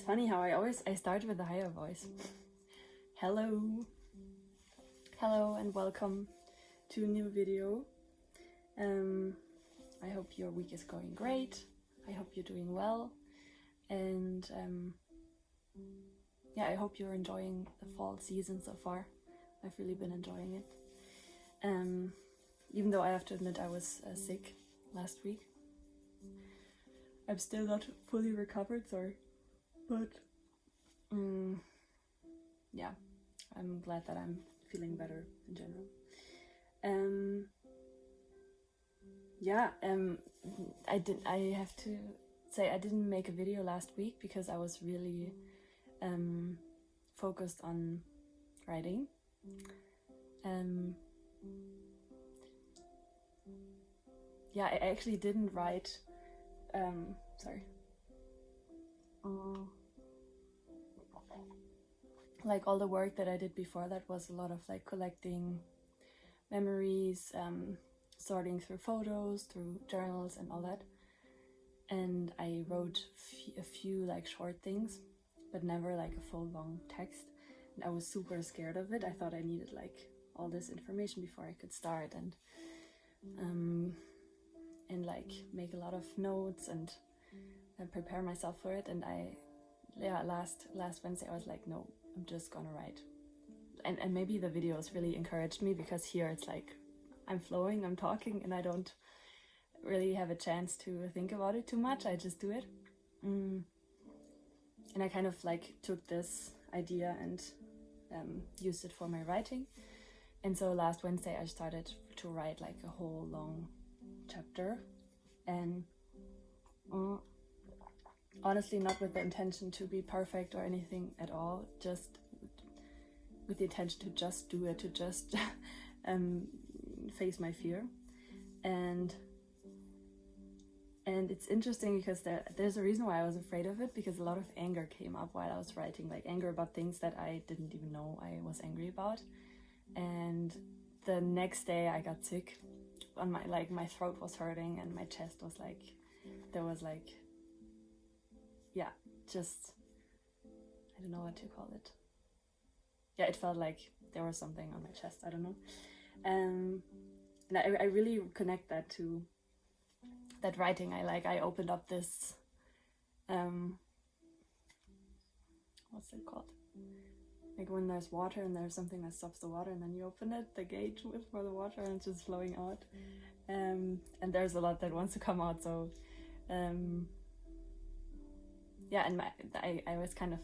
funny how I start with a higher voice. Hello and welcome to a new video. I hope your week is going great. I hope you're doing well, and I hope you're enjoying the fall season so far. I've really been enjoying it. Even though I have to admit I was sick last week. I'm still not fully recovered, sorry. But I'm glad that I'm feeling better in general. I have to say I didn't make a video last week because I was really focused on writing. I actually didn't write. Like all the work that I did before that was a lot of like collecting memories, sorting through photos, through journals and all that. And I wrote a few like short things, but never like a full long text. And I was super scared of it. I thought I needed like all this information before I could start and like make a lot of notes and prepare myself for it. And last Wednesday I was like, no, I'm just gonna write. And maybe the videos really encouraged me, because here it's like I'm flowing, I'm talking, and I don't really have a chance to think about it too much. I just do it. And I kind of like took this idea and used it for my writing. And so last Wednesday I started to write like a whole long chapter, and honestly not with the intention to be perfect or anything at all, just with the intention to just do it, to just face my fear. And it's interesting because there's a reason why I was afraid of it, because a lot of anger came up while I was writing, like anger about things that I didn't even know I was angry about. And the next day I got sick. My throat was hurting and my chest was like, there was like, just, I don't know what to call it. It felt like there was something on my chest, I don't know. And I really connect that to that writing. I opened up this, what's it called? Like when there's water and there's something that stops the water, and then you open it, the gate for the water, and it's just flowing out. And there's a lot that wants to come out, so I was kind of,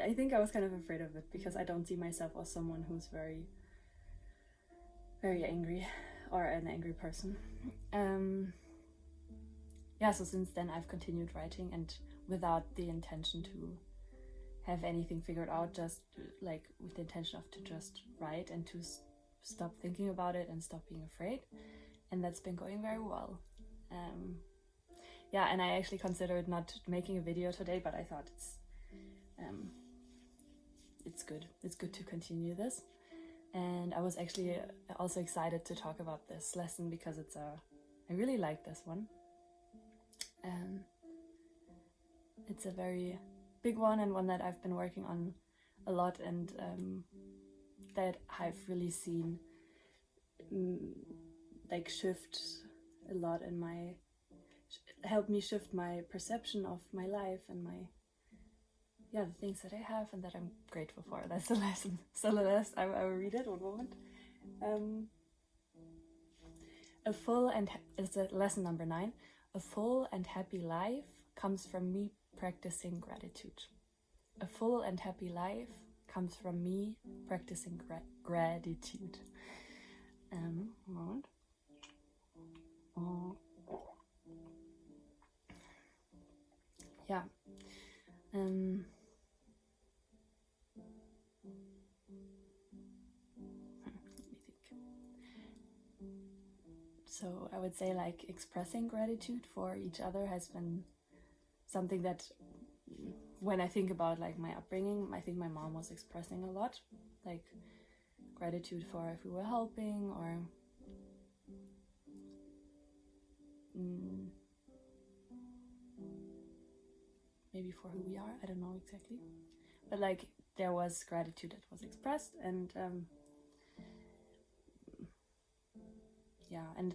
I think I was kind of afraid of it, because I don't see myself as someone who's very, very angry or an angry person. So since then I've continued writing, and without the intention to have anything figured out, just like with the intention of to just write and to stop thinking about it and stop being afraid. And that's been going very well. And I actually considered not making a video today, but I thought it's good. It's good to continue this. And I was actually also excited to talk about this lesson, because I really like this one. It's a very big one, and one that I've been working on a lot, and that I've really seen like shift a lot in help me shift my perception of my life and the things that I have and that I'm grateful for. That's the lesson. So I will read it one moment. It's lesson number 9. A full and happy life comes from me practicing gratitude. A full and happy life comes from me practicing gratitude. One moment. Let me think. So I would say like expressing gratitude for each other has been something that, when I think about like my upbringing, I think my mom was expressing a lot, like gratitude for if we were helping, or maybe maybe for who we are. I don't know exactly, but like there was gratitude that was expressed, and yeah, and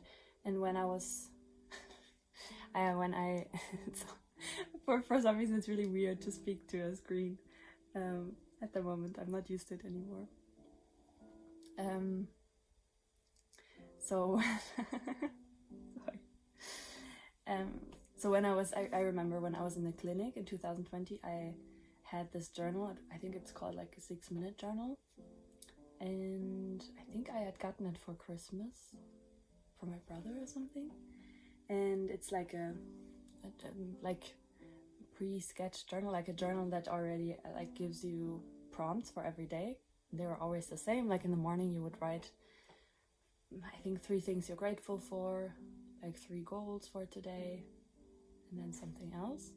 when I was when I for some reason it's really weird to speak to a screen at the moment. I'm not used to it anymore. So sorry. So when I remember when I was in the clinic in 2020, I had this journal. I think it's called like a 6-minute journal, and I think I had gotten it for Christmas from my brother or something. And it's like a like pre-sketched journal, like a journal that already like gives you prompts for every day. They were always the same. Like in the morning you would write, I think, 3 things you're grateful for, like 3 goals for today, and then something else.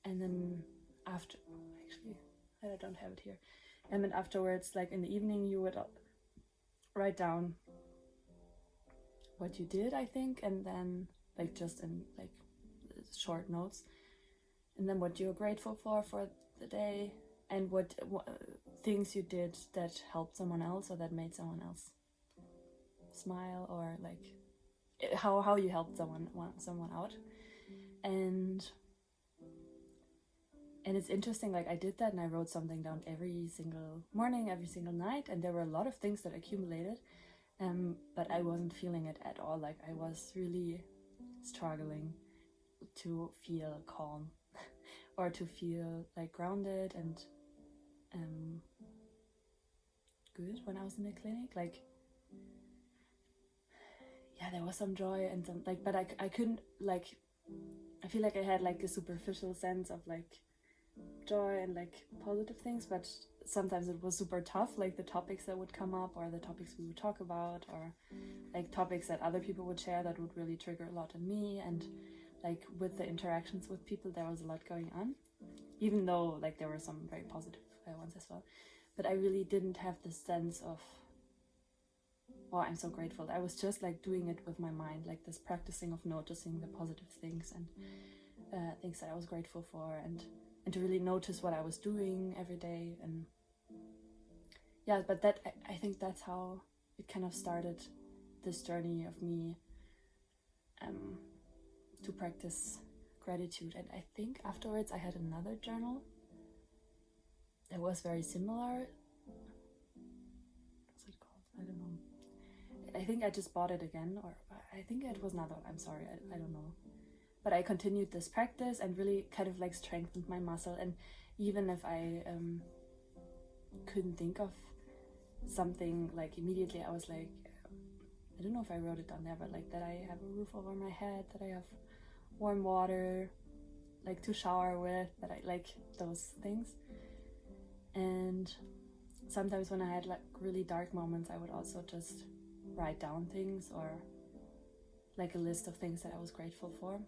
And then after, actually I don't have it here. And then afterwards, like in the evening, you would write down what you did, I think, and then like just in like short notes, and then what you're grateful for the day, and what things you did that helped someone else or that made someone else smile, or like how you helped someone out. And it's interesting, like I did that and I wrote something down every single morning, every single night, and there were a lot of things that accumulated, but I wasn't feeling it at all. Like I was really struggling to feel calm or to feel like grounded and good when I was in the clinic. Like, yeah, there was some joy and some like, but I couldn't, like, I feel like I had like a superficial sense of like joy and like positive things, but sometimes it was super tough, like the topics that would come up or the topics we would talk about, or like topics that other people would share that would really trigger a lot in me. And like with the interactions with people, there was a lot going on, even though like there were some very positive ones as well. But I really didn't have this sense of, oh, I'm so grateful. I was just like doing it with my mind, like this practicing of noticing the positive things and things that I was grateful for, and to really notice what I was doing every day. And yeah, but that I think that's how it kind of started, this journey of me to practice gratitude. And I think afterwards I had another journal that was very similar. What's it called? I don't know. I think I just bought it again, or I think it was another. I'm sorry, I don't know. But I continued this practice and really kind of like strengthened my muscle. And even if I couldn't think of something like immediately, I was like, I don't know if I wrote it down there, but like that I have a roof over my head, that I have warm water like to shower with, that I like those things. And sometimes when I had like really dark moments, I would also just write down things, or like a list of things that I was grateful for.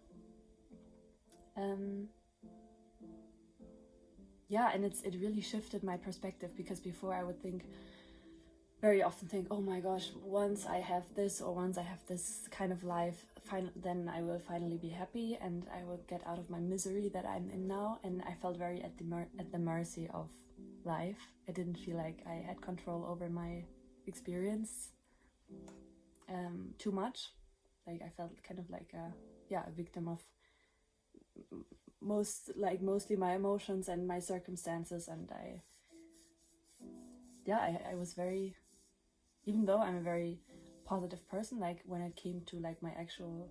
Yeah, and it really shifted my perspective, because before I would very often think, oh my gosh, once I have this, or once I have this kind of life, then I will finally be happy and I will get out of my misery that I'm in now. And I felt very at the mercy of life. I didn't feel like I had control over my experience too much. Like I felt kind of like a victim of mostly my emotions and my circumstances. And I was very, even though I'm a very positive person, like when it came to like my actual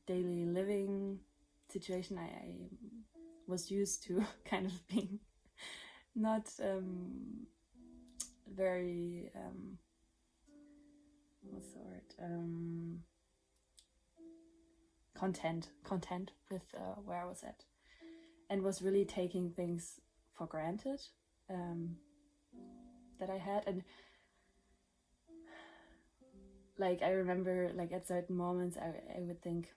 daily living situation, I was used to kind of being not very what's the word, content with where I was at, and was really taking things for granted that I had. And like I remember, like at certain moments I would think,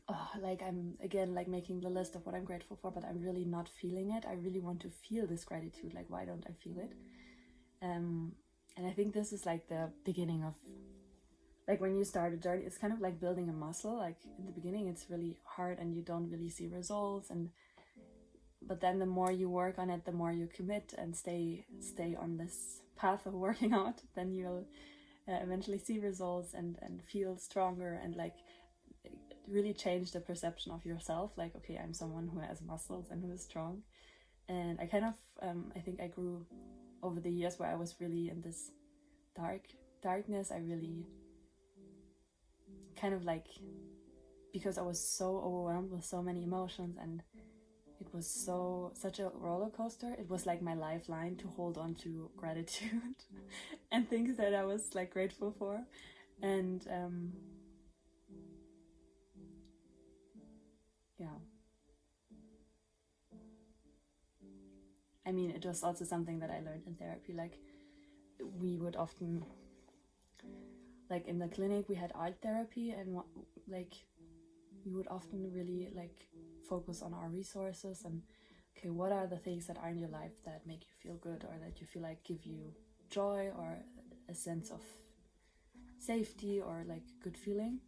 oh, like I'm again like making the list of what I'm grateful for, but I'm really not feeling it. I really want to feel this gratitude, like why don't I feel it? And I think this is like the beginning of, like when you start a journey, it's kind of like building a muscle. Like in the beginning it's really hard and you don't really see results, and but then the more you work on it, the more you commit and stay on this path of working out, then you'll eventually see results and feel stronger, and like really change the perception of yourself, like, okay, I'm someone who has muscles and who is strong. And I kind of I think I grew over the years where I was really in this darkness. I really kind of like, because I was so overwhelmed with so many emotions, and it was such a roller coaster. It was like my lifeline to hold on to gratitude and things that I was like grateful for. And yeah, I mean, it was also something that I learned in therapy. Like, we would often, like in the clinic, we had art therapy, and like we would often really like focus on our resources and, okay, what are the things that are in your life that make you feel good, or that you feel like give you joy or a sense of safety or like good feeling.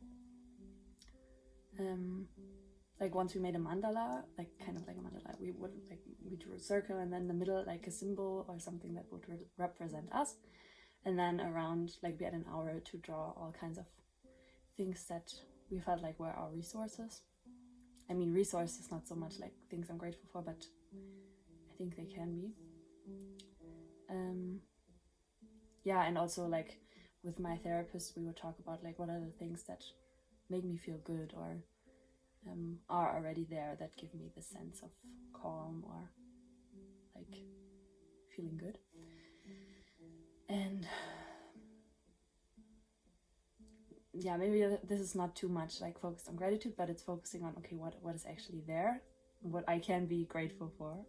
Like once we made a mandala, like kind of like a mandala, we drew a circle, and then the middle like a symbol or something that would represent us, and then around, like, we had an hour to draw all kinds of things that we felt like were our resources. I mean, resources, not so much like things I'm grateful for, but I think they can be. Yeah, and also like with my therapist, we would talk about like what are the things that make me feel good, or are already there, that give me the sense of calm or like feeling good. And yeah, maybe this is not too much like focused on gratitude, but it's focusing on, okay, what is actually there, what I can be grateful for.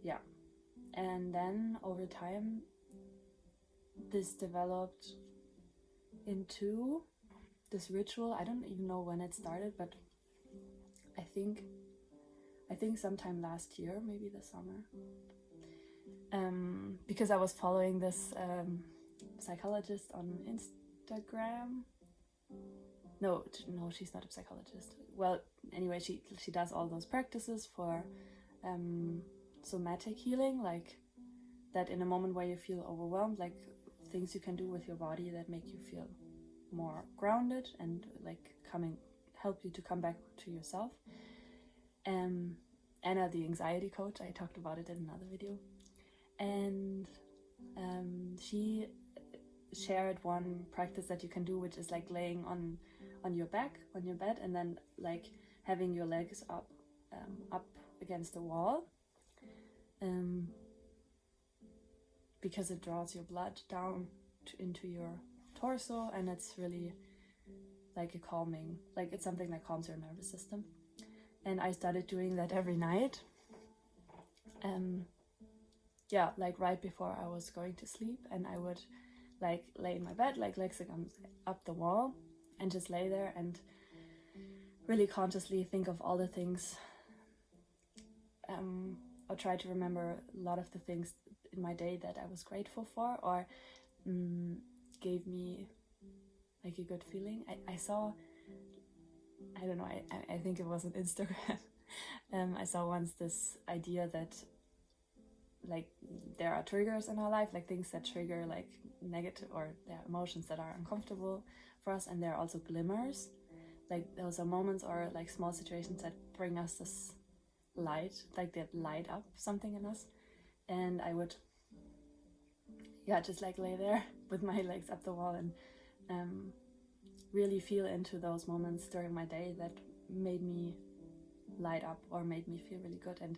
Yeah, and then over time this developed into this ritual. I don't even know when it started, but I think sometime last year, maybe the summer, because I was following this psychologist on Instagram. No, she's not a psychologist. Well, anyway, she does all those practices for somatic healing, like that in a moment where you feel overwhelmed, like things you can do with your body that make you feel more grounded and like help you to come back to yourself. Anna, the anxiety coach, I talked about it in another video, and she shared one practice that you can do, which is like laying on your back on your bed, and then like having your legs up against the wall, because it draws your blood down into your torso, and it's really like a calming, like it's something that calms your nervous system. And I started doing that every night, yeah, like right before I was going to sleep, and I would like lay in my bed, like legs up the wall, and just lay there and really consciously think of all the things, or try to remember a lot of the things in my day that I was grateful for, or gave me like a good feeling. I saw, I don't know, I think it was on Instagram. I saw once this idea that like there are triggers in our life, like things that trigger like negative, or there are emotions that are uncomfortable for us, and there are also glimmers, like those are moments or like small situations that bring us this light, like that light up something in us. And I would, yeah, just like lay there with my legs up the wall and really feel into those moments during my day that made me light up or made me feel really good. And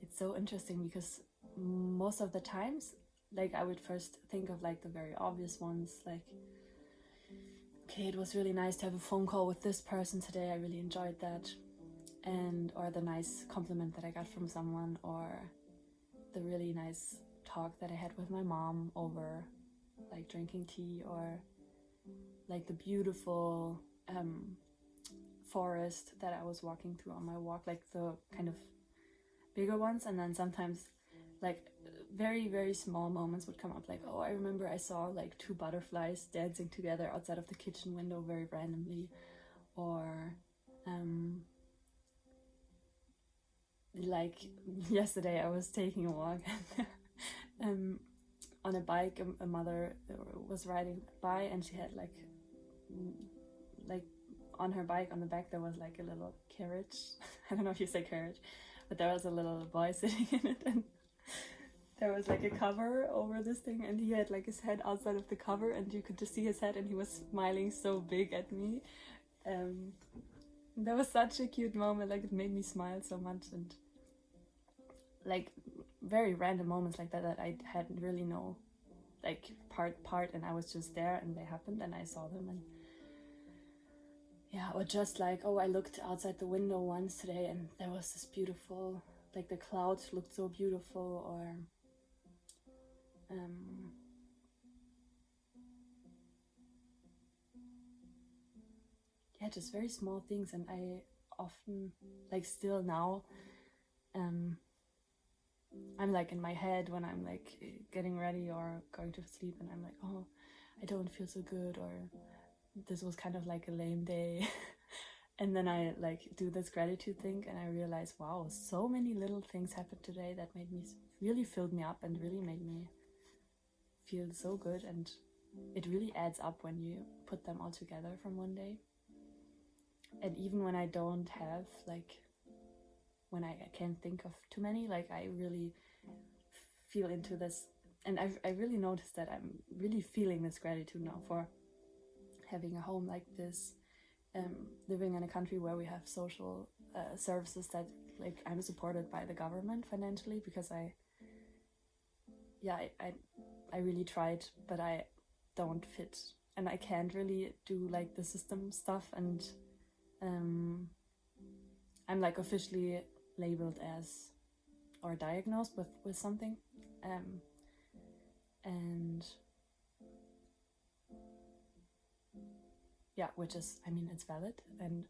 it's so interesting because most of the times, like I would first think of like the very obvious ones, like, okay, it was really nice to have a phone call with this person today, I really enjoyed that, and or the nice compliment that I got from someone, or the really nice talk that I had with my mom over like drinking tea, or like the beautiful forest that I was walking through on my walk, like the kind of bigger ones. And then sometimes like very, very small moments would come up, like, oh, I remember I saw like 2 butterflies dancing together outside of the kitchen window very randomly, or like yesterday I was taking a walk and on a bike, a mother was riding by, and she had like on her bike on the back there was like a little carriage. I don't know if you say carriage, but there was a little boy sitting in it, and there was like a cover over this thing, and he had like his head outside of the cover, and you could just see his head, and he was smiling so big at me. That was such a cute moment. Like, it made me smile so much, and like very random moments like that I hadn't really know like part, and I was just there, and they happened, and I saw them, and yeah. Or just like, oh, I looked outside the window once today, and there was this beautiful, like the clouds looked so beautiful, or yeah, just very small things. And I often, like still now, I'm like in my head when I'm like getting ready or going to sleep, and I'm like, oh, I don't feel so good, or this was kind of like a lame day. And then I like do this gratitude thing, and I realize, wow, so many little things happened today that made me really filled me up and really made me feel so good. And it really adds up when you put them all together from one day. And even when I don't have like, when I can't think of too many, like I really feel into this. And I really noticed that I'm really feeling this gratitude now for having a home like this, living in a country where we have social services that like I'm supported by the government financially, because I really tried, but I don't fit, and I can't really do like the system stuff. And I'm like officially labeled as, or diagnosed with something, and yeah, which is, I mean, it's valid, and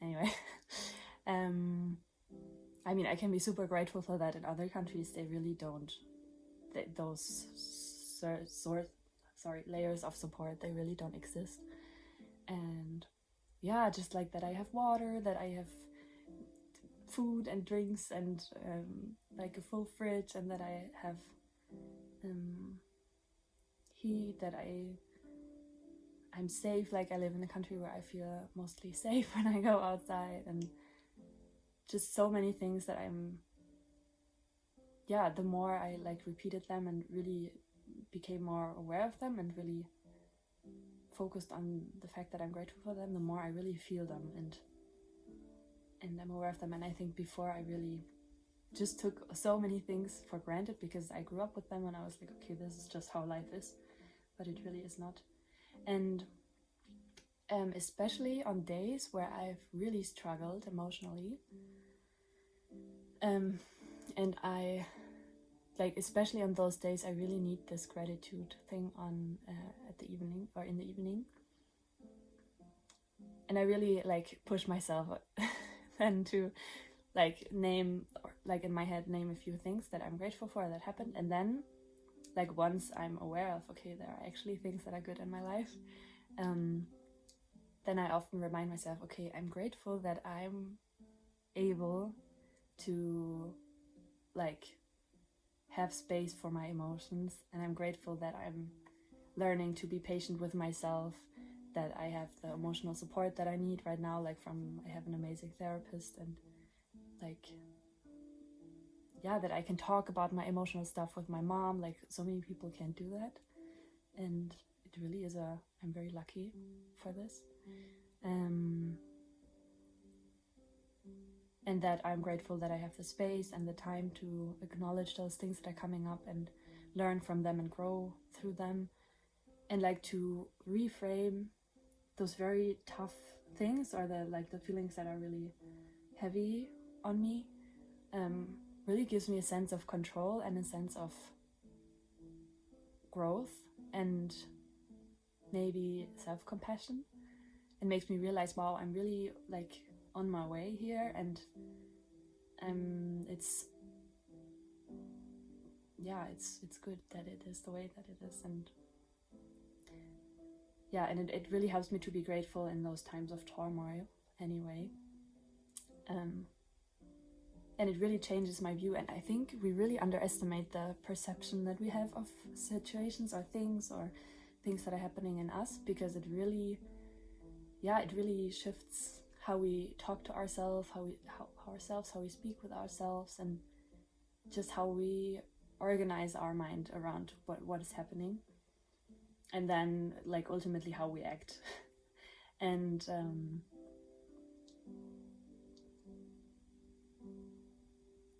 anyway. I mean, I can be super grateful for that. In other countries, they really don't, those layers of support, they really don't exist. And yeah, just like that I have water, that I have food and drinks, and like a full fridge, and that I have heat, that I'm safe. Like, I live in a country where I feel mostly safe when I go outside, and just so many things that the more I like repeated them and really became more aware of them and really focused on the fact that I'm grateful for them, the more I really feel them and I'm aware of them. And I think before I really just took so many things for granted because I grew up with them, and I was like, okay, this is just how life is, but it really is not. And especially on days where I've really struggled emotionally, and I like, especially on those days, I really need this gratitude thing on at the evening or in the evening, and I really like push myself then to like name, or like in my head name a few things that I'm grateful for that happened. And then like once I'm aware of, okay, there are actually things that are good in my life, then I often remind myself, okay, I'm grateful that I'm able to like have space for my emotions, and I'm grateful that I'm learning to be patient with myself, that I have the emotional support that I need right now, like I have an amazing therapist, and like, yeah, that I can talk about my emotional stuff with my mom. Like, so many people can't do that, and it really is I'm very lucky for this. And that I'm grateful that I have the space and the time to acknowledge those things that are coming up and learn from them and grow through them, and like to reframe those very tough things, or the feelings that are really heavy on me, really gives me a sense of control and a sense of growth and maybe self-compassion, and makes me realize, wow, I'm really like on my way here, and it's good that it is the way that it is. And yeah, and it really helps me to be grateful in those times of turmoil anyway. And it really changes my view, and I think we really underestimate the perception that we have of situations or things that are happening in us, because it really shifts how we talk to ourselves, how we speak with ourselves, and just how we organize our mind around what is happening, and then like ultimately how we act. And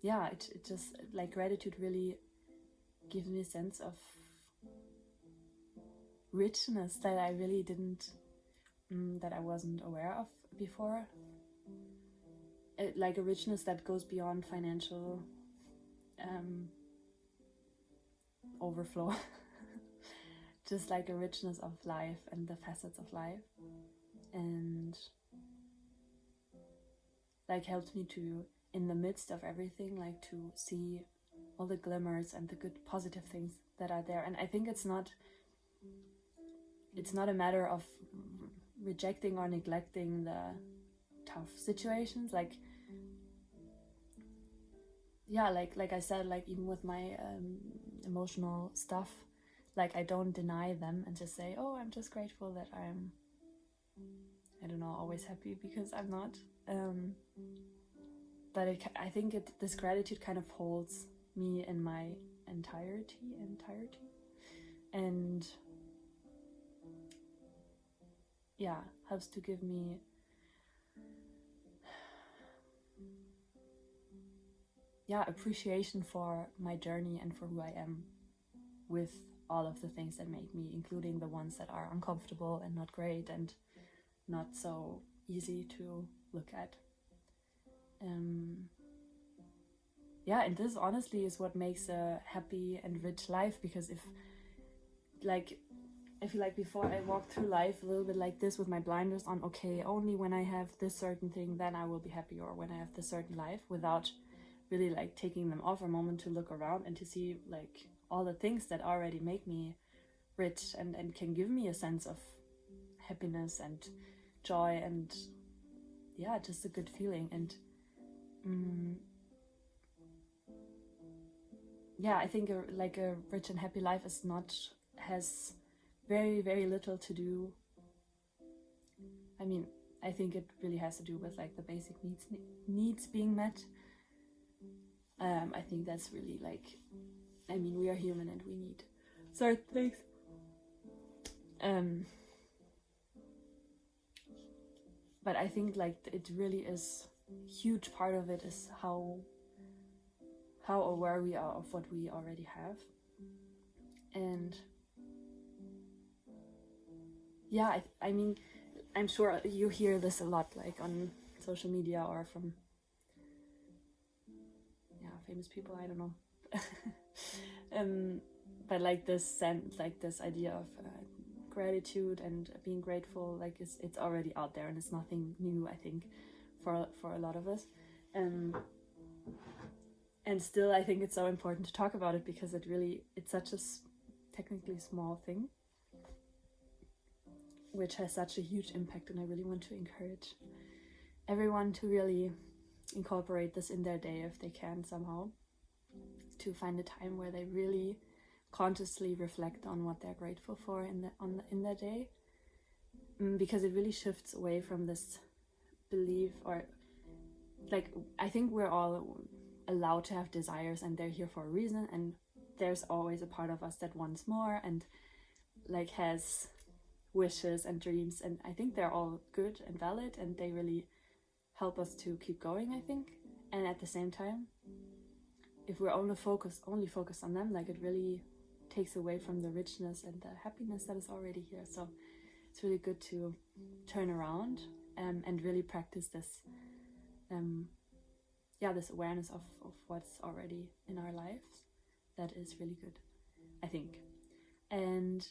yeah, it just, like, gratitude really gives me a sense of richness that I really didn't, that I wasn't aware of before. Like a richness that goes beyond financial overflow. Just like a richness of life and the facets of life, and like helps me to, in the midst of everything, like to see all the glimmers and the good positive things that are there. And I think it's not a matter of rejecting or neglecting the tough situations, like I said, like even with my emotional stuff, like I don't deny them and just say, oh, I'm just grateful that I'm, I don't know, always happy, because I'm not. But I think this gratitude kind of holds me in my entirety, and yeah, helps to give me appreciation for my journey and for who I am, with all of the things that make me, including the ones that are uncomfortable and not great and not so easy to look at. And this honestly is what makes a happy and rich life, because I feel like before I walked through life a little bit like this with my blinders on, okay, only when I have this certain thing, then I will be happy, or when I have this certain life, without really like taking them off a moment to look around and to see like all the things that already make me rich and can give me a sense of happiness and joy and just a good feeling. And I think a rich and happy life has very, very little to do. I mean, I think it really has to do with like the basic needs being met. I think that's really like, I mean, we are human and we need certain things. But I think like it really is, a huge part of it is how aware we are of what we already have. And I mean, I'm sure you hear this a lot, like on social media or from famous people, I don't know. But like this sense, like this idea of gratitude and being grateful, like it's already out there, and it's nothing new, I think, for a lot of us. And still, I think it's so important to talk about it, because it's such a technically small thing, which has such a huge impact. And I really want to encourage everyone to really incorporate this in their day if they can somehow, to find a time where they really consciously reflect on what they're grateful for in their day, because it really shifts away from this belief, or like, I think we're all allowed to have desires, and they're here for a reason, and there's always a part of us that wants more and like has wishes and dreams, and I think they're all good and valid, and they really help us to keep going, I think. And at the same time, if we're only focused on them, like, it really takes away from the richness and the happiness that is already here. So it's really good to turn around and really practice this this awareness of what's already in our lives. That is really good, I think. And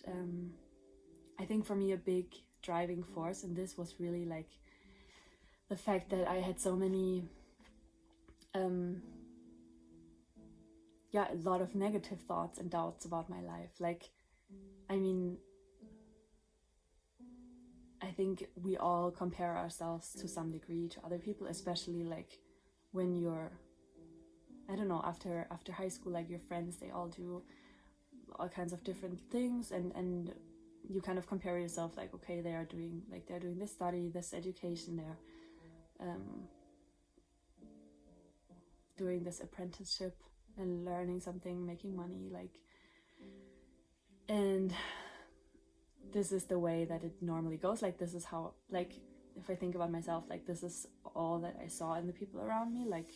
I think for me a big driving force in this was really like the fact that I had so many a lot of negative thoughts and doubts about my life. Like, I mean, think we all compare ourselves to some degree to other people, especially like when you're, I don't know, after high school, like your friends, they all do all kinds of different things, and you kind of compare yourself like, okay, they're doing this study, this education, they're doing this apprenticeship and learning something, making money, like, and this is the way that it normally goes. Like, this is how, like, if I think about myself, like, this is all that I saw in the people around me, like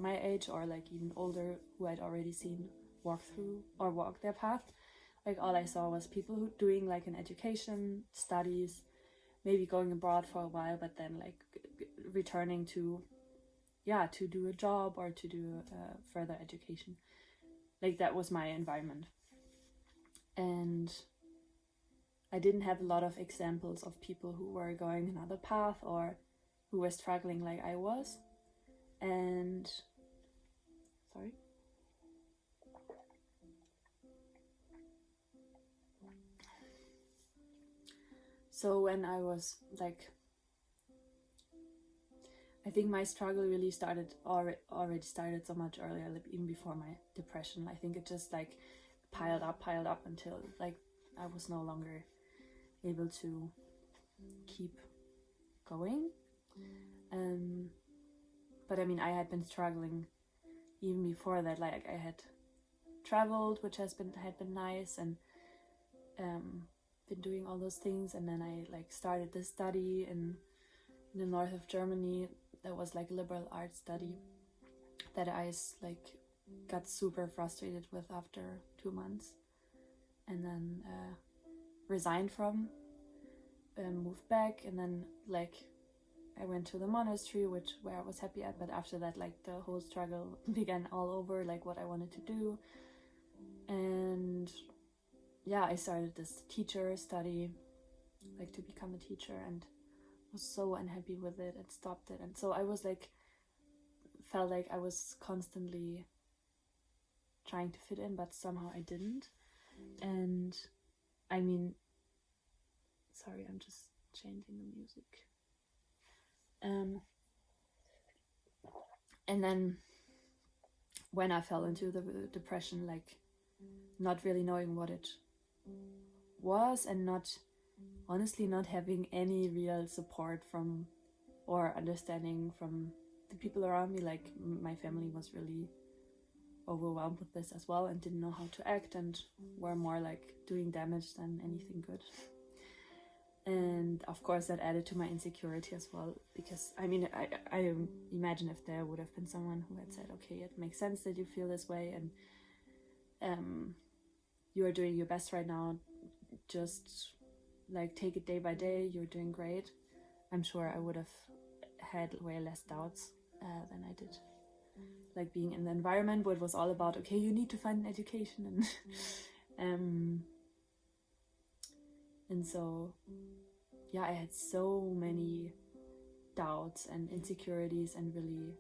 my age or like even older, who I'd already seen walk their path. Like, all I saw was people who doing like an education, studies, maybe going abroad for a while, but then like returning to do a job or to do further education. Like, that was my environment. And I didn't have a lot of examples of people who were going another path or who were struggling like I was. And so when I was like, I think my struggle really already started so much earlier, like even before my depression. I think it just like piled up until like I was no longer able to keep going. But I mean, I had been struggling even before that. Like, I had traveled, which had been nice, and been doing all those things, and then I like started this study in the north of Germany. That was like liberal arts study that I like got super frustrated with after 2 months, and then resigned from, moved back, and then like I went to the monastery, where I was happy at, but after that, like, the whole struggle began all over, like what I wanted to do. And yeah, I started this teacher study, like to become a teacher, and was so unhappy with it and stopped it. And so I was like, felt like I was constantly trying to fit in, but somehow I didn't. And I mean, sorry, I'm just changing the music. And then when I fell into the depression, like not really knowing what it was, and honestly not having any real support from or understanding from the people around me, like my family was really overwhelmed with this as well and didn't know how to act and were more like doing damage than anything good. And of course that added to my insecurity as well, because I mean, I imagine if there would have been someone who had said, okay, it makes sense that you feel this way, and you are doing your best right now, just like take it day by day, you're doing great, I'm sure I would have had way less doubts than I did. Like being in the environment where it was all about, okay, you need to find an education, and so yeah, I had so many doubts and insecurities, and really,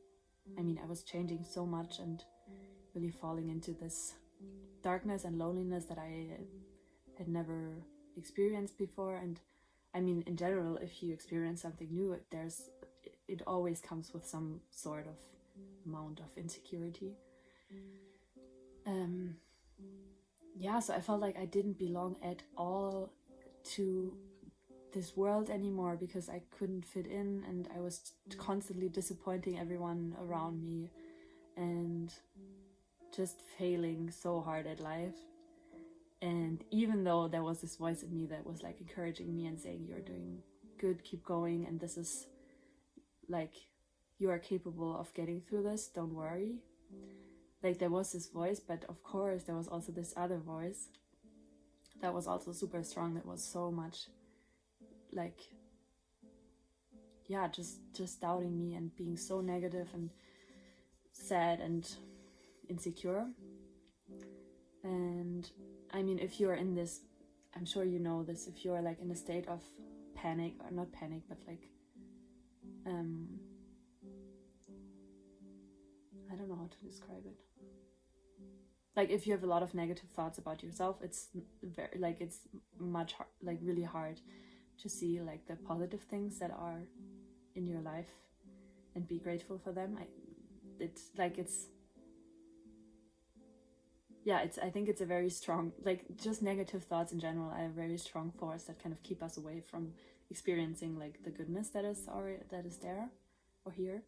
I mean, I was changing so much and really falling into this darkness and loneliness that I had never experienced before. And I mean, in general, if you experience something new, it always comes with some sort of amount of insecurity. Yeah, so I felt like I didn't belong at all to this world anymore, because I couldn't fit in, and I was constantly disappointing everyone around me and just failing so hard at life. And even though there was this voice in me that was like encouraging me and saying, you're doing good, keep going, and this is like, you are capable of getting through this, don't worry. Like, there was this voice, but of course there was also this other voice that was also super strong, that was so much like, yeah, just doubting me and being so negative and sad and insecure. And I mean, if you're in this, I'm sure you know this, if you're like in a state of panic, or not panic, but like I don't know how to describe it. Like, if you have a lot of negative thoughts about yourself, it's very, like, it's much like really hard to see like the positive things that are in your life and be grateful for them. I think it's a very strong, like just negative thoughts in general are a very strong force that kind of keep us away from experiencing like the goodness that is there or here.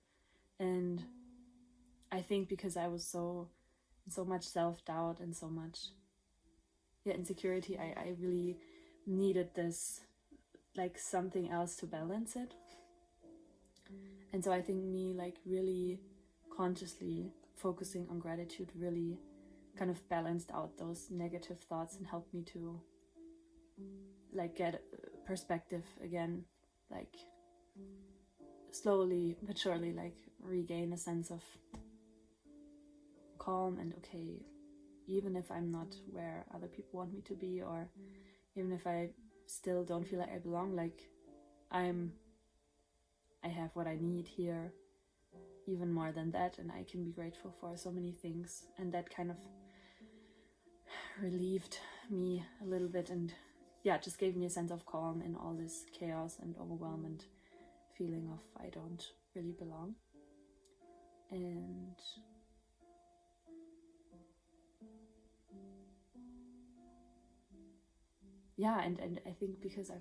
And I think because I was so much self-doubt and so much insecurity, I really needed this, like something else to balance it. And so I think me like really consciously focusing on gratitude really kind of balanced out those negative thoughts and helped me to like get perspective again, like slowly but surely like regain a sense of calm and okay, even if I'm not where other people want me to be, or even if I still don't feel like I belong, like I have what I need here, even more than that, and I can be grateful for so many things. And that kind of relieved me a little bit, and just gave me a sense of calm in all this chaos and overwhelm and feeling of I don't really belong. And and I think because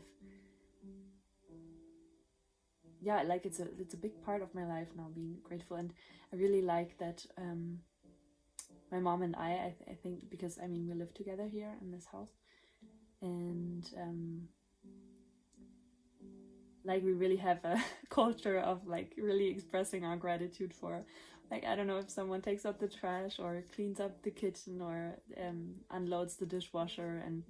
like it's a big part of my life now, being grateful. And I really like that my mom and I think, because I mean we live together here in this house, and like we really have a culture of like really expressing our gratitude for, like, I don't know, if someone takes out the trash or cleans up the kitchen or unloads the dishwasher, and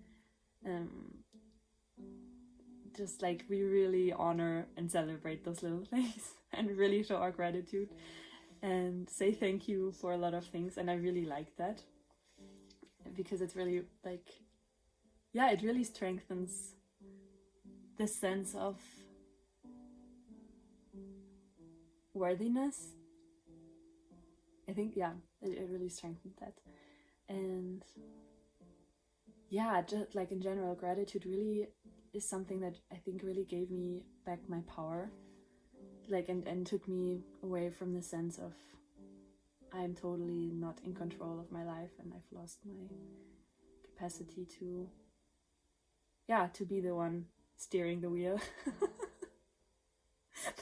just like we really honor and celebrate those little things and really show our gratitude and say thank you for a lot of things. And I really like that, because it's really like, it really strengthens the sense of worthiness. I think it really strengthened that. And just like in general, gratitude really is something that I think really gave me back my power, like and took me away from the sense of I'm totally not in control of my life and I've lost my capacity to be the one steering the wheel.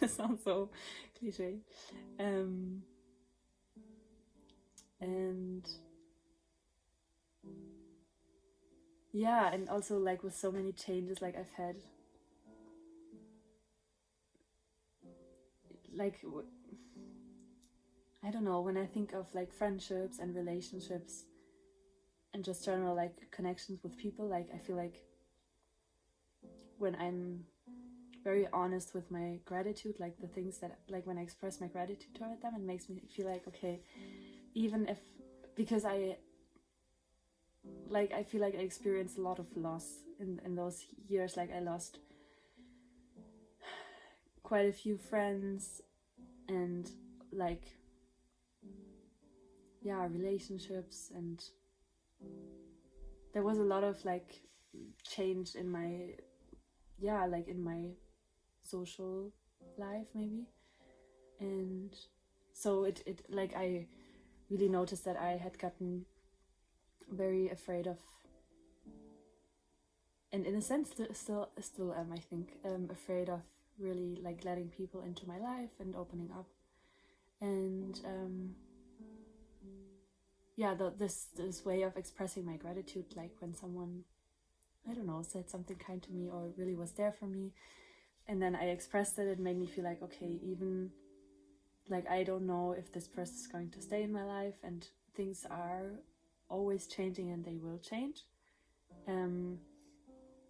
This sounds so cliche. And and also like with so many changes like I've had, like I don't know, when I think of like friendships and relationships and just general like connections with people, like I feel like when I'm very honest with my gratitude, like the things that, like when I express my gratitude toward them, it makes me feel like, okay, even if, because I feel like I experienced a lot of loss in those years. Like I lost quite a few friends and like relationships, and there was a lot of like change in my in my social life maybe. And so it like I really noticed that I had gotten very afraid of, and in a sense still am, I think, afraid of really like letting people into my life and opening up. And this way of expressing my gratitude, like when someone, I don't know, said something kind to me or really was there for me, and then I expressed it made me feel like, okay, even like I don't know if this person is going to stay in my life, and things are always changing and they will change.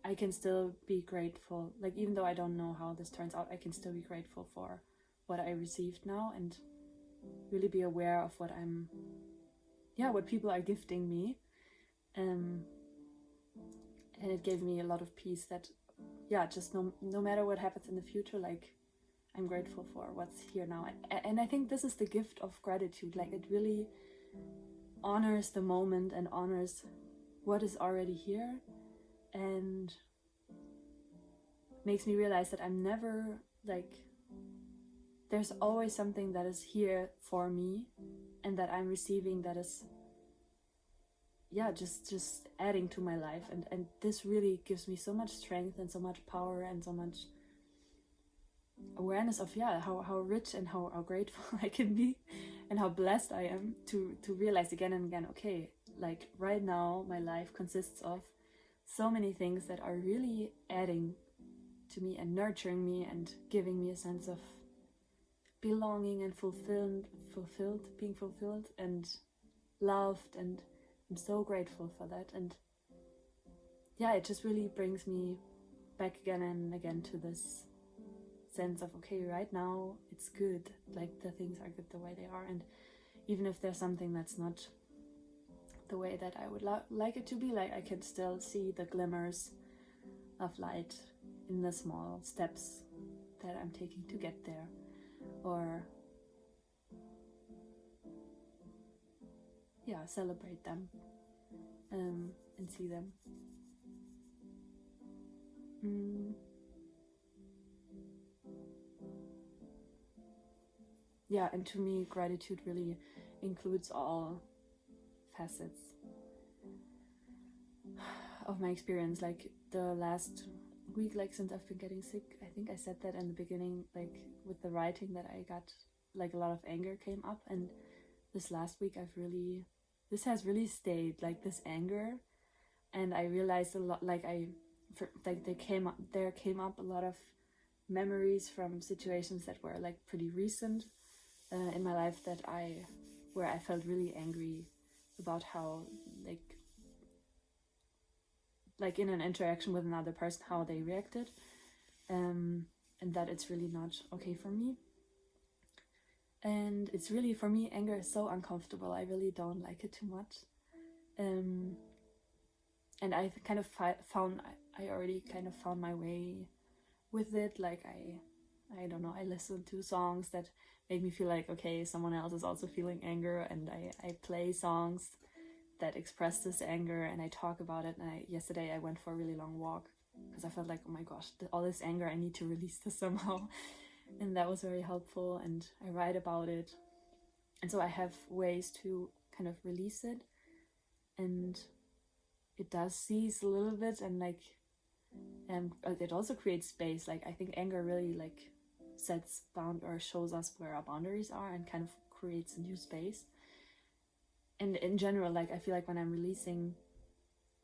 I can still be grateful, like even though I don't know how this turns out, I can still be grateful for what I received now, and really be aware of what what people are gifting me. And it gave me a lot of peace that just no matter what happens in the future, like I'm grateful for what's here now. And I think this is the gift of gratitude, like it really honors the moment and honors what is already here. And makes me realize that I'm never like, there's always something that is here for me and that I'm receiving that is, yeah, just adding to my life. And this really gives me so much strength and so much power and so much awareness of, yeah, how rich and how grateful I can be and how blessed I am to realize again and again, okay, like right now my life consists of so many things that are really adding to me and nurturing me and giving me a sense of belonging and being fulfilled and loved, and I'm so grateful for that. And yeah, it just really brings me back again and again to this sense of, okay, right now it's good, like the things are good the way they are, and even if there's something that's not the way that I would like it to be, like I can still see the glimmers of light in the small steps that I'm taking to get there, or yeah, celebrate them and see them. Yeah, and to me, gratitude really includes all facets of my experience. Like the last week, like since I've been getting sick, I think I said that in the beginning, like with the writing, that I got like a lot of anger came up, and this last week this has really stayed, like this anger. And I realized a lot, like there came up a lot of memories from situations that were like pretty recent in my life, where I felt really angry about how like in an interaction with another person, how they reacted, and that it's really not okay for me. And it's really, for me, anger is so uncomfortable. I really don't like it too much. And I kind of I already kind of found my way with it. Like I don't know, I listen to songs that make me feel like, okay, someone else is also feeling anger, and I play songs that express this anger, and I talk about it. And yesterday I went for a really long walk because I felt like, oh my gosh, all this anger, I need to release this somehow. And that was very helpful, and I write about it. And so I have ways to kind of release it, and it does cease a little bit, and like it also creates space. Like I think anger really like sets or shows us where our boundaries are, and kind of creates a new space. And in general, like I feel like when I'm releasing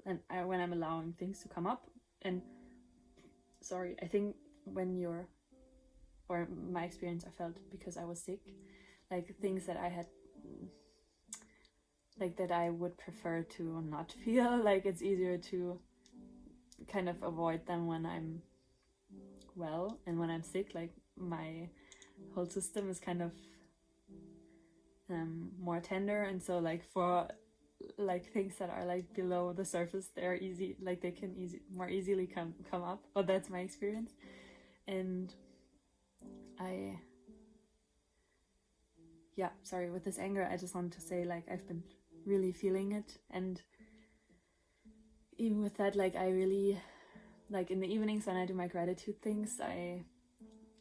and when I'm allowing things to come up, and sorry, I think or my experience, I felt, because I was sick, like things that I had, like that I would prefer to not feel, like it's easier to kind of avoid them when I'm well. And when I'm sick, like my whole system is kind of more tender, and so like for like things that are like below the surface, they're easy, like they can more easily come up. But that's my experience. And with this anger, I just wanted to say, like, I've been really feeling it. And even with that, like, I really, like, in the evenings when I do my gratitude things, I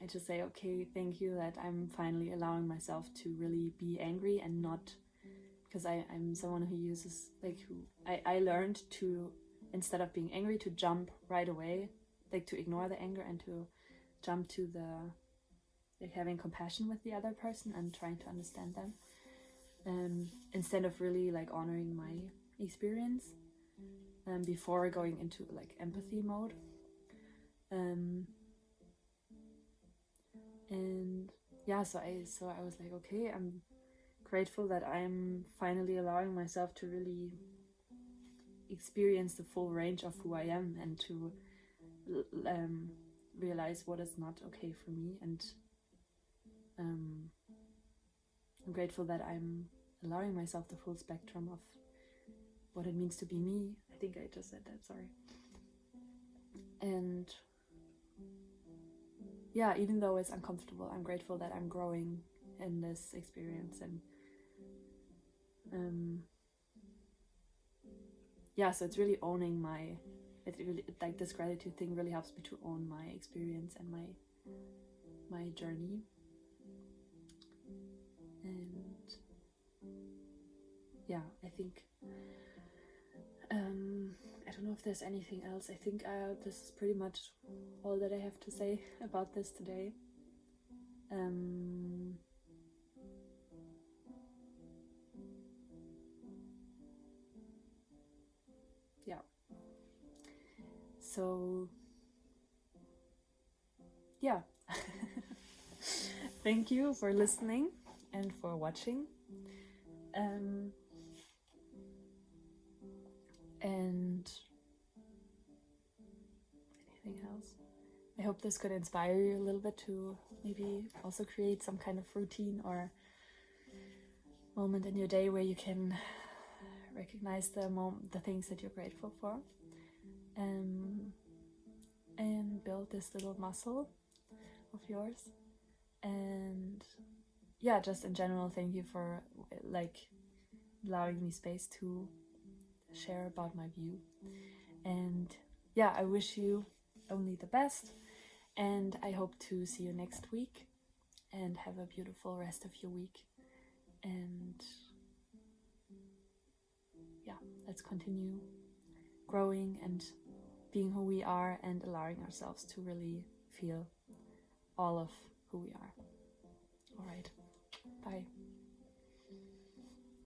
just say, okay, thank you that I'm finally allowing myself to really be angry, and not, because I'm someone who uses, like, I learned to, instead of being angry, to jump right away, like to ignore the anger and to jump to like having compassion with the other person and trying to understand them, instead of really like honoring my experience before going into like empathy mode. And yeah, so I was like, okay, I'm grateful that I'm finally allowing myself to really experience the full range of who I am, and to realize what is not okay for me. And I'm grateful that I'm allowing myself the full spectrum of what it means to be me. I think I just said that, sorry. And yeah, even though it's uncomfortable, I'm grateful that I'm growing in this experience. And yeah, so it's really owning my it really, like, this gratitude thing really helps me to own my experience and my journey. And yeah, I think I don't know if there's anything else. I think this is pretty much all that I have to say about this today. Yeah. So yeah. Thank you for listening and for watching. And anything else? I hope this could inspire you a little bit to maybe also create some kind of routine or moment in your day where you can recognize the things that you're grateful for, and build this little muscle of yours. And yeah, just in general, thank you for like allowing me space to share about my view. And yeah, I wish you only the best, and I hope to see you next week, and have a beautiful rest of your week. And yeah, let's continue growing and being who we are, and allowing ourselves to really feel all of who we are. All right, bye.